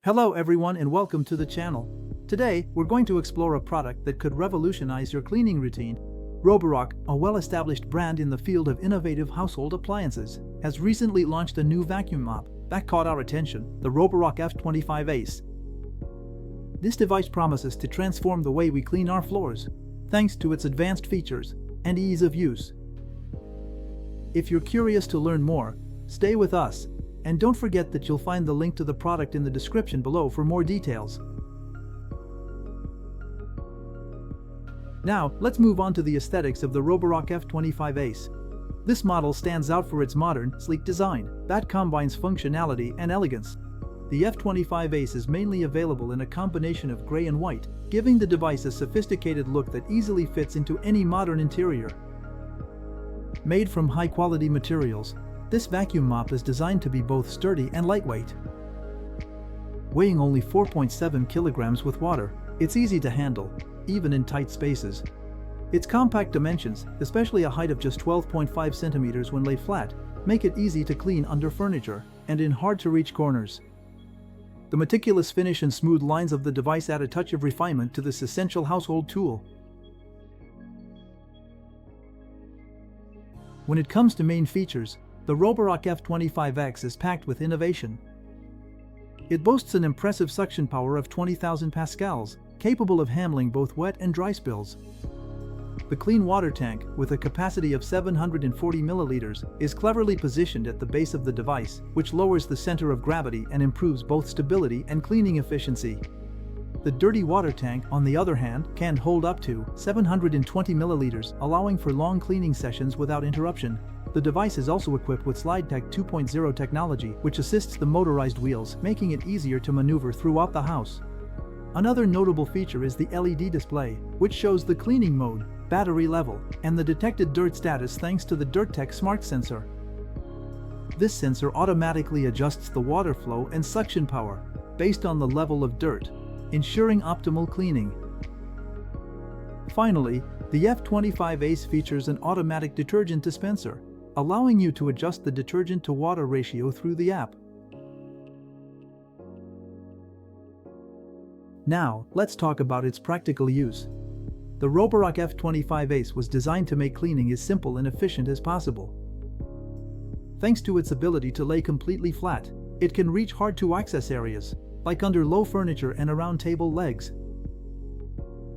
Hello everyone and welcome to the channel. Today, we're going to explore a product that could revolutionize your cleaning routine. Roborock, a well-established brand in the field of innovative household appliances, has recently launched a new vacuum mop that caught our attention, the Roborock F25 ACE. This device promises to transform the way we clean our floors, thanks to its advanced features and ease of use. If you're curious to learn more, stay with us, and don't forget that you'll find the link to the product in the description below for more details. Now, let's move on to the aesthetics of the Roborock F25 ACE. This model stands out for its modern, sleek design that combines functionality and elegance. The F25 ACE is mainly available in a combination of gray and white, giving the device a sophisticated look that easily fits into any modern interior. Made from high-quality materials, this vacuum mop is designed to be both sturdy and lightweight. Weighing only 4.7 kilograms with water, it's easy to handle, even in tight spaces. Its compact dimensions, especially a height of just 12.5 centimeters when laid flat, make it easy to clean under furniture and in hard-to-reach corners. The meticulous finish and smooth lines of the device add a touch of refinement to this essential household tool. When it comes to main features, the Roborock F25 ACE is packed with innovation. It boasts an impressive suction power of 20,000 pascals, capable of handling both wet and dry spills. The clean water tank, with a capacity of 740 milliliters, is cleverly positioned at the base of the device, which lowers the center of gravity and improves both stability and cleaning efficiency. The dirty water tank, on the other hand, can hold up to 720 milliliters, allowing for long cleaning sessions without interruption. The device is also equipped with SlideTech 2.0 technology, which assists the motorized wheels, making it easier to maneuver throughout the house. Another notable feature is the LED display, which shows the cleaning mode, battery level, and the detected dirt status thanks to the DirtTech Smart Sensor. This sensor automatically adjusts the water flow and suction power based on the level of dirt, ensuring optimal cleaning. Finally, the F25 ACE features an automatic detergent dispenser, allowing you to adjust the detergent-to-water ratio through the app. Now, let's talk about its practical use. The Roborock F25 ACE was designed to make cleaning as simple and efficient as possible. Thanks to its ability to lay completely flat, it can reach hard-to-access areas, like under low furniture and around table legs.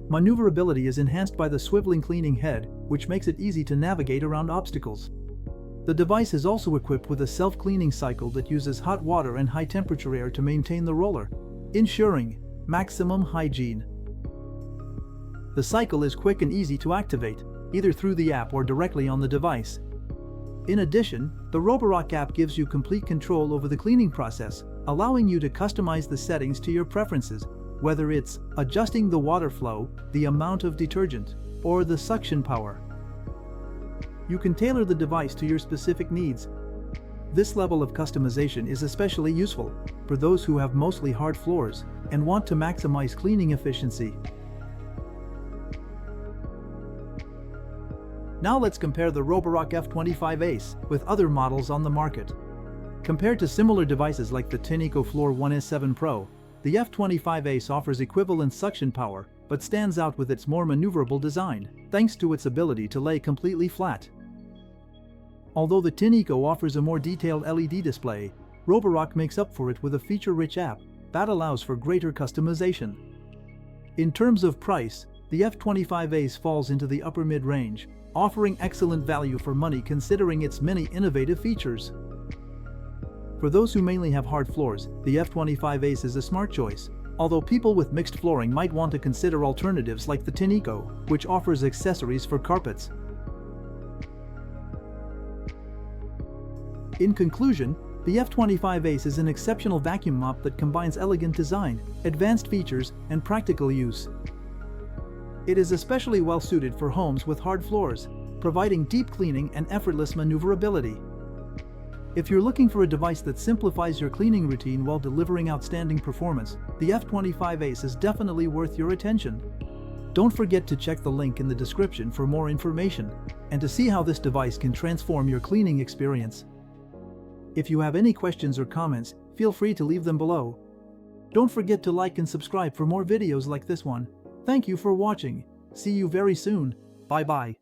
Maneuverability is enhanced by the swiveling cleaning head, which makes it easy to navigate around obstacles. The device is also equipped with a self-cleaning cycle that uses hot water and high-temperature air to maintain the roller, ensuring maximum hygiene. The cycle is quick and easy to activate, either through the app or directly on the device. In addition, the Roborock app gives you complete control over the cleaning process, allowing you to customize the settings to your preferences, whether it's adjusting the water flow, the amount of detergent, or the suction power. You can tailor the device to your specific needs. This level of customization is especially useful for those who have mostly hard floors and want to maximize cleaning efficiency. Now let's compare the Roborock F25 ACE with other models on the market. Compared to similar devices like the Tineco Floor 1S7 Pro, the F25 ACE offers equivalent suction power, but stands out with its more maneuverable design, thanks to its ability to lay completely flat. Although the Tineco offers a more detailed LED display, Roborock makes up for it with a feature-rich app that allows for greater customization. In terms of price, the F25 ACE falls into the upper mid-range, offering excellent value for money considering its many innovative features. For those who mainly have hard floors, the F25 ACE is a smart choice, although people with mixed flooring might want to consider alternatives like the Tineco, which offers accessories for carpets. In conclusion, the F25 ACE is an exceptional vacuum mop that combines elegant design, advanced features, and practical use. It is especially well suited for homes with hard floors, providing deep cleaning and effortless maneuverability. If you're looking for a device that simplifies your cleaning routine while delivering outstanding performance, the F25 ACE is definitely worth your attention. Don't forget to check the link in the description for more information and to see how this device can transform your cleaning experience. If you have any questions or comments, feel free to leave them below. Don't forget to like and subscribe for more videos like this one. Thank you for watching. See you very soon. Bye bye.